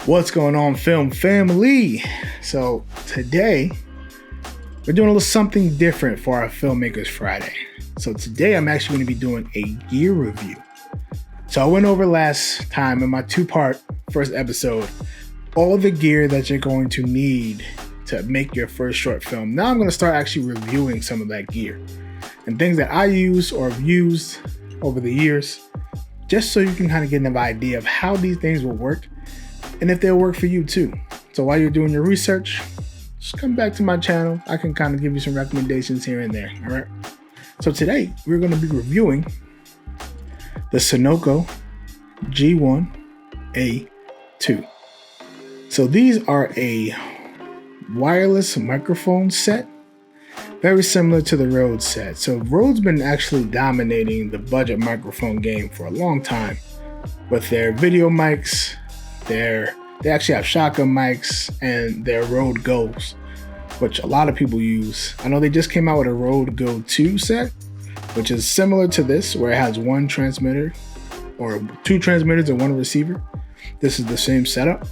What's going on, film family? So today we're doing a little something different for our Filmmakers Friday. So today I'm actually going to be doing a gear review. So I went over last time in my two-part first episode all the gear that you're going to need to make your first short film. Now I'm going to start actually reviewing some of that gear and things that I use or have used over the years, just so you can kind of get an idea of how these things will work and if they'll work for you too. So while you're doing your research, just come back to my channel. I can kind of give you some recommendations here and there, all right? So today, we're going to be reviewing the Synco G1A2. So these are a wireless microphone set, very similar to the Rode set. So Rode's been actually dominating the budget microphone game for a long time with their video mics. They actually have shotgun mics and their Rode Go's, which a lot of people use. I know they just came out with a Rode Go 2 set, which is similar to this, where it has one transmitter or two transmitters and one receiver. This is the same setup.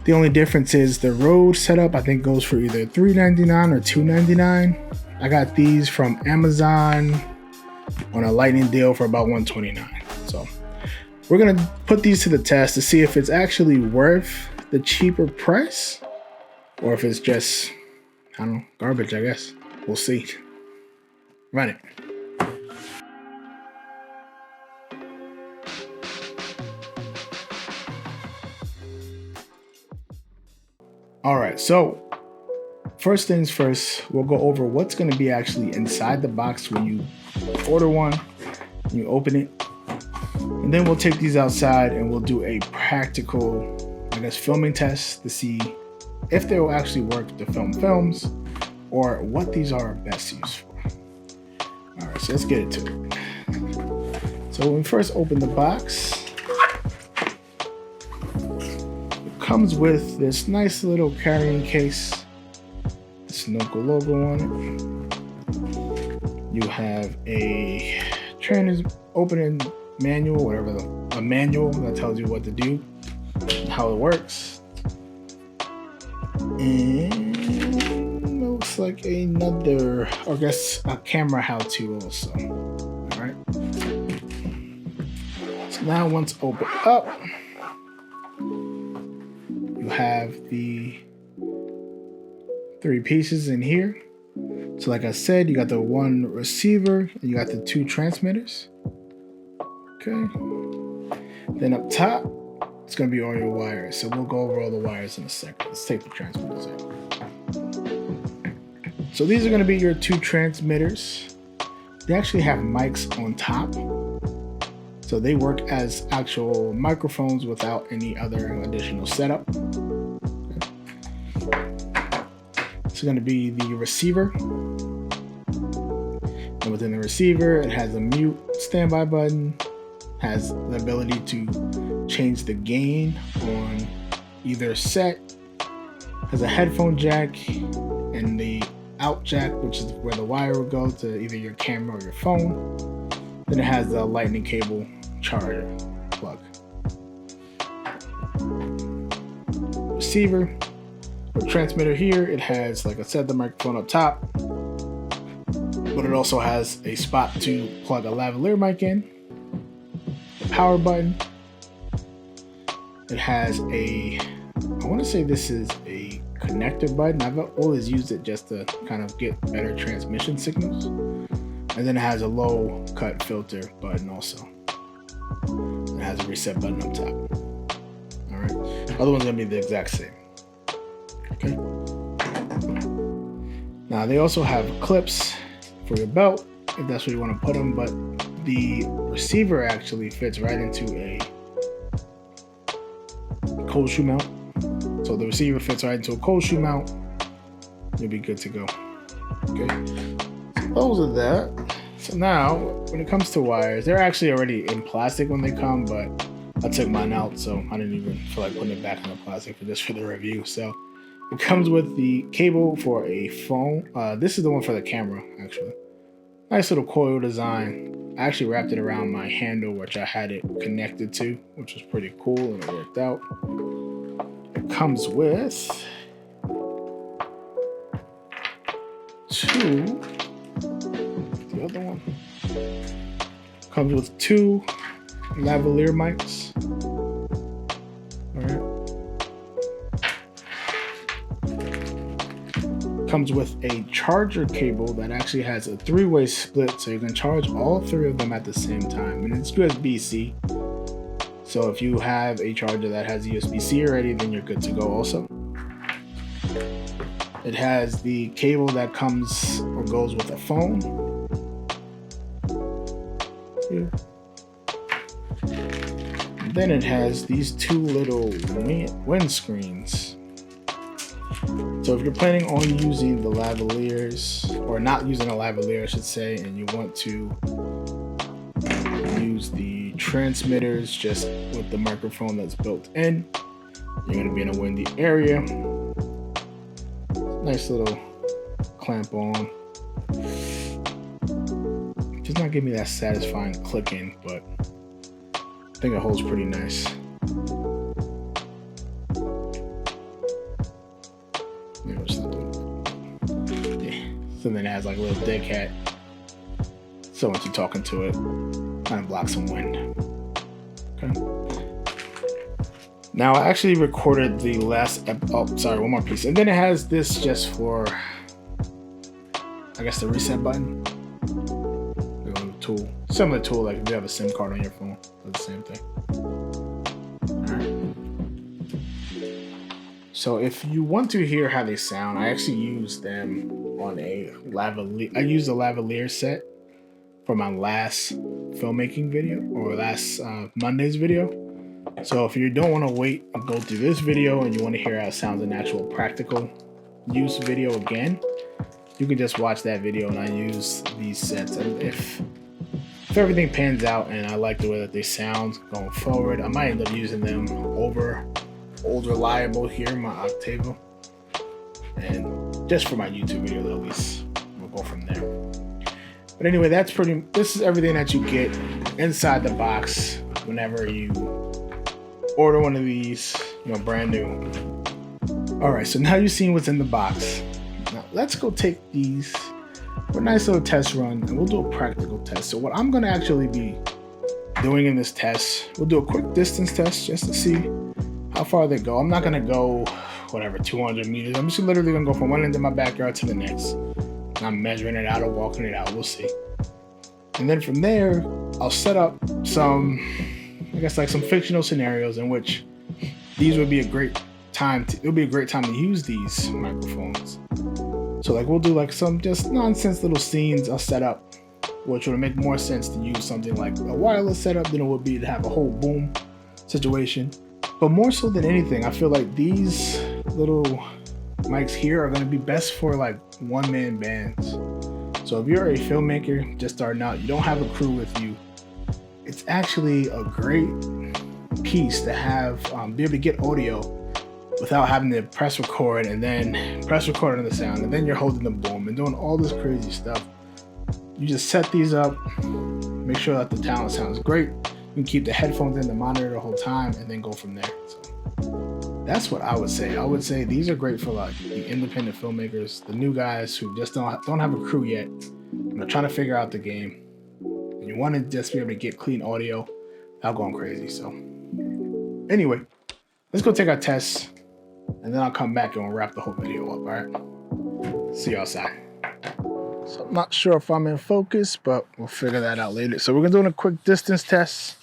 The only difference is the Rode setup, I think, goes for either $399 or $299. I got these from Amazon on a lightning deal for about $129. So we're gonna put these to the test to see if it's actually worth the cheaper price or if it's just, I don't know, garbage, I guess. We'll see. Run it. All right, so first things first, we'll go over what's gonna be actually inside the box when you order one, you open it. And then we'll take these outside and we'll do a practical, I guess, filming test to see if they will actually work to film films or what these are best used for. All right, so let's get into it. So when we first open the box, it comes with this nice little carrying case, the Synco logo on it. You have a opening manual, a manual that tells you what to do, how it works, and looks like another, or I guess a camera how-to also. All right. So now once open up, you have the three pieces in here. So like I said, you got the one receiver and you got the two transmitters. Okay. Then up top, it's going to be all your wires. So we'll go over all the wires in a second. Let's take the transmitters out. So these are going to be your two transmitters. They actually have mics on top. So they work as actual microphones without any other additional setup. It's going to be the receiver. And within the receiver, it has a mute standby button. Has the ability to change the gain on either set, has a headphone jack and the out jack, which is where the wire would go to either your camera or your phone. Then it has the lightning cable charger plug. Receiver or transmitter here, it has, like I said, the microphone up top, but it also has a spot to plug a lavalier mic in. Power button. It has I want to say this is a connector button. I've always used it just to kind of get better transmission signals. And then it has a low cut filter button also. It has a reset button up top. All right. Other one's gonna be the exact same. Okay. Now they also have clips for your belt if that's where you want to put them, but the receiver actually fits right into a cold shoe mount. So the receiver fits right into a cold shoe mount. You'll be good to go. Okay. So those are that. So now, when it comes to wires, they're actually already in plastic when they come, but I took mine out, so I didn't even feel like putting it back in the plastic for the review. So it comes with the cable for a phone. This is the one for the camera, actually. Nice little coil design. I actually wrapped it around my handle, which I had it connected to, which was pretty cool and it worked out. comes with two. The other one comes with two lavalier mics. All right. Comes with a charger cable that actually has a three-way split, so you can charge all three of them at the same time, and it's USB-C. So if you have a charger that has USB-C already, then you're good to go also. It has the cable that comes or goes with a phone. Here. And then it has these two little windscreens. So if you're planning on using the lavaliers, or not using a lavalier I should say, and you want to use the transmitters just with the microphone that's built in, you're going to be in a windy area. Nice little clamp on. Just not giving me that satisfying clicking, but I think it holds pretty nice. Yeah. So then it has like a little dead cat. So once you're talking to it, kind of blocks some wind. Okay. Now I actually recorded the last one more piece. And then it has this just for, I guess, the reset button. A little tool. Similar tool like if you have a SIM card on your phone. It's the same thing. So if you want to hear how they sound, I actually use them on a lavalier. I used a lavalier set for my last filmmaking video, or last Monday's video. So if you don't want to wait and go through this video and you want to hear how it sounds in actual practical use video again, you can just watch that video and I use these sets. And if everything pans out and I like the way that they sound going forward, I might end up using them over Old Reliable here in my Octavo, and just for my YouTube video at least. We'll go from there. But anyway, this is everything that you get inside the box whenever you order one of these, brand new. All right, so now you've seen what's in the box. Now let's go take these for a nice little test run, and we'll do a practical test. So what I'm gonna actually be doing in this test, we'll do a quick distance test just to see how far they go. I'm not gonna go 200 meters. I'm just literally gonna go from one end of my backyard to the next. I'm measuring it out or walking it out. We'll see. And then from there, I'll set up some, some fictional scenarios in which these would be a great time to use these microphones. So we'll do some just nonsense little scenes I'll set up, which would make more sense to use something like a wireless setup than it would be to have a whole boom situation. But more so than anything, I feel like these little mics here are going to be best for one-man bands. So if you're a filmmaker just starting out, you don't have a crew with you, it's actually a great piece to have, be able to get audio without having to press record and then press record on the sound, and then you're holding the boom and doing all this crazy stuff. You just set these up, make sure that the sound sounds great. You can keep the headphones in the monitor the whole time and then go from there. So that's what I would say. I would say these are great for the independent filmmakers, the new guys who just don't have a crew yet, trying to figure out the game, and you want to just be able to get clean audio without going crazy. So anyway, let's go take our tests, and then I'll come back and we'll wrap the whole video up. All right, see you outside. So I'm not sure if I'm in focus, but we'll figure that out later. So we're gonna do a quick distance test,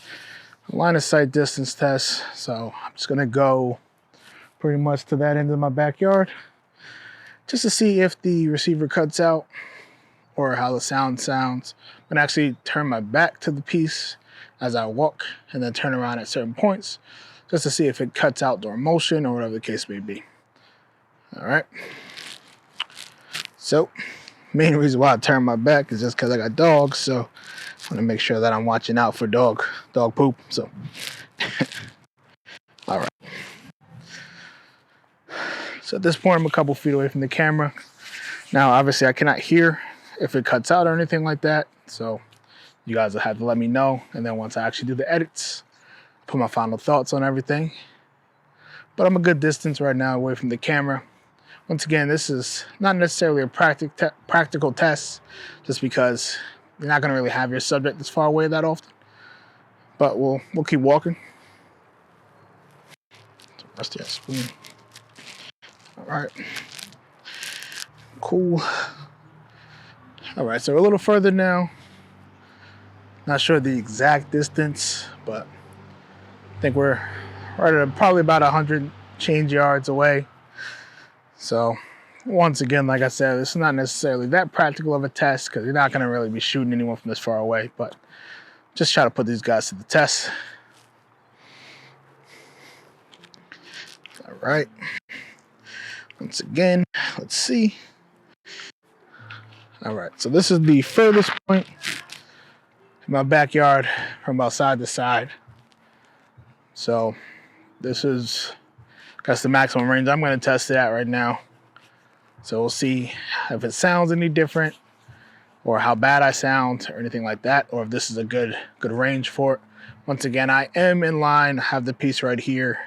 a line of sight distance test. So I'm just gonna go pretty much to that end of my backyard just to see if the receiver cuts out or how the sound sounds. I'm gonna actually turn my back to the piece as I walk and then turn around at certain points just to see if it cuts out during motion or whatever the case may be. All right. So main reason why I turn my back is just because I got dogs, so I want to make sure that I'm watching out for dog poop. So all right. So at this point, I'm a couple feet away from the camera. Now, obviously, I cannot hear if it cuts out or anything like that, so you guys will have to let me know. And then once I actually do the edits, put my final thoughts on everything. but I'm a good distance right now away from the camera. Once again, this is not necessarily a practical test, just because you're not going to really have your subject this far away that often. But we'll keep walking. Rusty ass spoon. All right. Cool. All right, so we're a little further now. Not sure the exact distance, but I think we're right at probably about 100 change yards away. So once again, like I said, it's not necessarily that practical of a test because you're not going to really be shooting anyone from this far away, but just try to put these guys to the test. All right. Once again, let's see. All right, so this is the furthest point in my backyard from about side to side. So this is, that's the maximum range I'm going to test it at right now. So we'll see if it sounds any different or how bad I sound or anything like that, or if this is a good range for it. Once again, I am in line. I have the piece right here.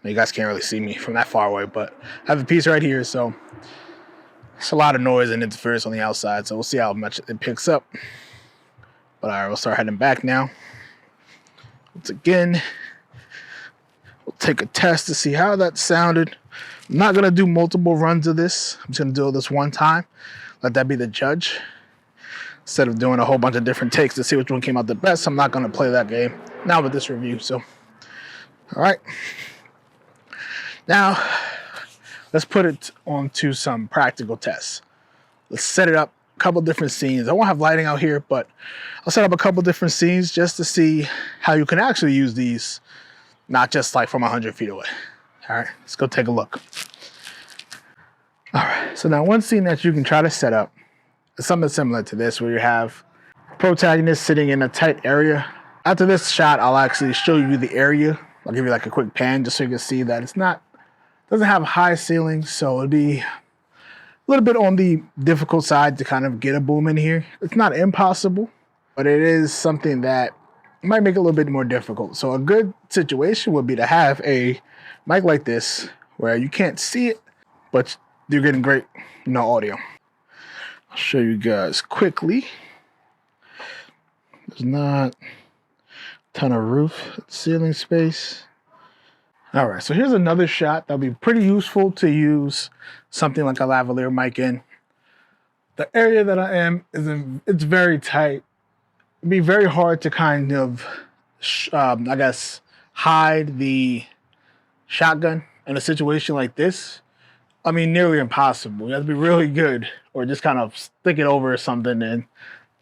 You guys can't really see me from that far away, but I have the piece right here, so it's a lot of noise and interference on the outside, so we'll see how much it picks up. But all right, we'll start heading back now. Once again, we'll take a test to see how that sounded. I'm not going to do multiple runs of this. I'm just going to do this one time. Let that be the judge. Instead of doing a whole bunch of different takes to see which one came out the best, I'm not going to play that game now with this review. So, all right. Now, let's put it onto some practical tests. Let's set it up, a couple different scenes. I won't have lighting out here, but I'll set up a couple different scenes just to see how you can actually use these, not just like from 100 feet away. All right, let's go take a look. All right, so now one scene that you can try to set up is something similar to this, where you have protagonist sitting in a tight area. After this shot, I'll actually show you the area. I'll give you like a quick pan just so you can see that it's not, doesn't have high ceilings, so it'll be a little bit on the difficult side to kind of get a boom in here. It's not impossible, but it is something that might make it a little bit more difficult. So a good situation would be to have a mic like this where you can't see it, but you're getting great, audio. I'll show you guys quickly. There's not a ton of roof, ceiling space. All right, so here's another shot that'll be pretty useful to use something like a lavalier mic in. The area that I am it's very tight. It'd be very hard to kind of, I guess, hide the shotgun in a situation like this. I mean, nearly impossible. You have to be really good, or just kind of stick it over or something, and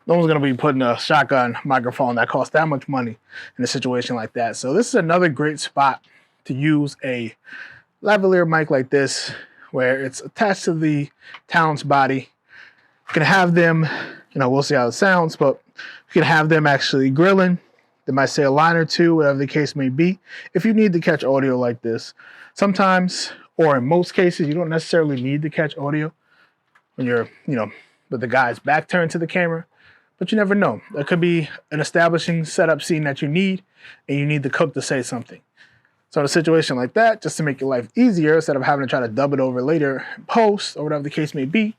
no one's going to be putting a shotgun microphone that costs that much money in a situation like that. So this is another great spot to use a lavalier mic like this, where it's attached to the talent's body. You can have them, we'll see how it sounds, but you can have them actually grilling. They might say a line or two, whatever the case may be. If you need to catch audio like this, sometimes, or in most cases, you don't necessarily need to catch audio when you're, with the guy's back turned to the camera, but you never know. There could be an establishing setup scene that you need, and you need the cook to say something. So in a situation like that, just to make your life easier, instead of having to try to dub it over later in post, or whatever the case may be,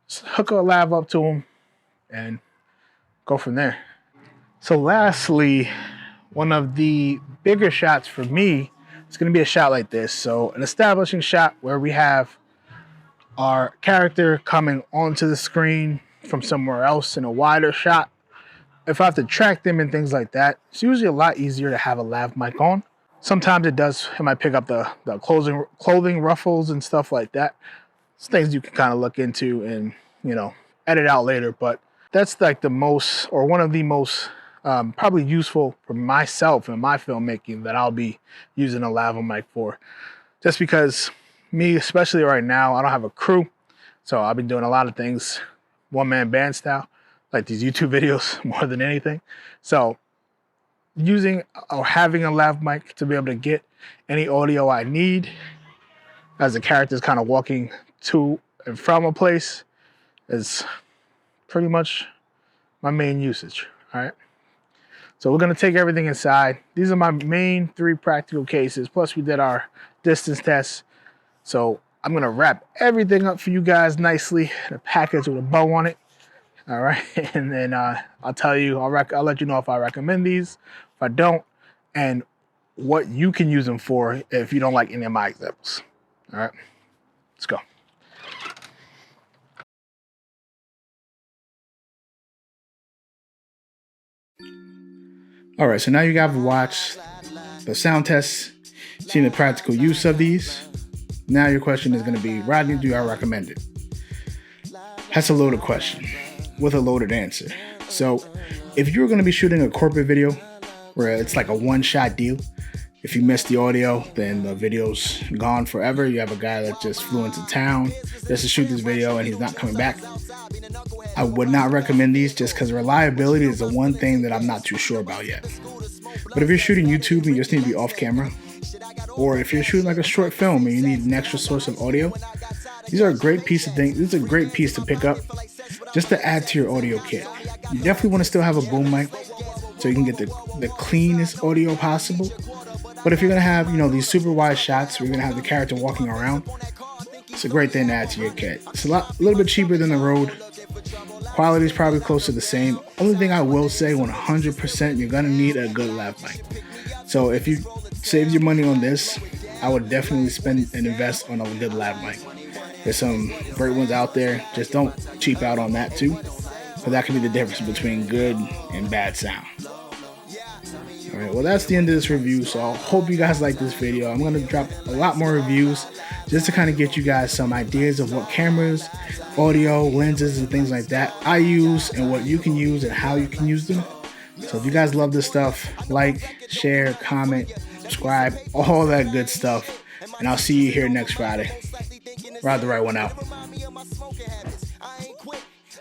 just hook a lav up to them and go from there. So lastly, one of the bigger shots for me is going to be a shot like this. So an establishing shot where we have our character coming onto the screen from somewhere else in a wider shot. If I have to track them and things like that, it's usually a lot easier to have a lav mic on. Sometimes it might pick up the clothing ruffles and stuff like that. It's things you can kind of look into and, edit out later. But that's like the most, or one of the most probably useful for myself and my filmmaking that I'll be using a lav mic for. Just because me, especially right now, I don't have a crew. So I've been doing a lot of things one-man band style, like these YouTube videos more than anything. So using or having a lav mic to be able to get any audio I need as the character is kind of walking to and from a place is pretty much my main usage. All right. So we're going to take everything inside. These are my main 3 practical cases. Plus we did our distance test. So I'm going to wrap everything up for you guys nicely in a package with a bow on it. All right. And then I'll tell you, I'll let you know if I recommend these, if I don't, and what you can use them for if you don't like any of my examples. All right. Let's go. All right, so now you guys have watched the sound tests, seen the practical use of these. Now your question is going to be, Rodney, do I recommend it? That's a loaded question with a loaded answer. So if you're going to be shooting a corporate video where it's like a one-shot deal, if you miss the audio, then the video's gone forever. You have a guy that just flew into town just to shoot this video and he's not coming back. I would not recommend these just because reliability is the one thing that I'm not too sure about yet. But if you're shooting YouTube and you just need to be off camera, or if you're shooting like a short film and you need an extra source of audio, these are a great piece of things. This is a great piece to pick up just to add to your audio kit. You definitely want to still have a boom mic so you can get the cleanest audio possible. But if you're going to have, these super wide shots where you're going to have the character walking around, it's a great thing to add to your kit. It's a little bit cheaper than the Rode. Quality is probably close to the same. Only thing I will say, 100%, you're going to need a good lav mic. So if you save your money on this, I would definitely spend and invest on a good lav mic. There's some great ones out there. Just don't cheap out on that too, because that can be the difference between good and bad sound. All right, well, that's the end of this review. So I hope you guys like this video. I'm going to drop a lot more reviews just to kind of get you guys some ideas of what cameras, audio, lenses, and things like that I use and what you can use and how you can use them. So if you guys love this stuff, like, share, comment, subscribe, all that good stuff. And I'll see you here next Friday. Ride the right one out.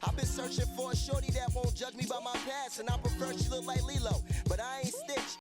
I've been searching for a shorty that won't judge me by my past, and I prefer she look like Lilo, but I ain't Stitch.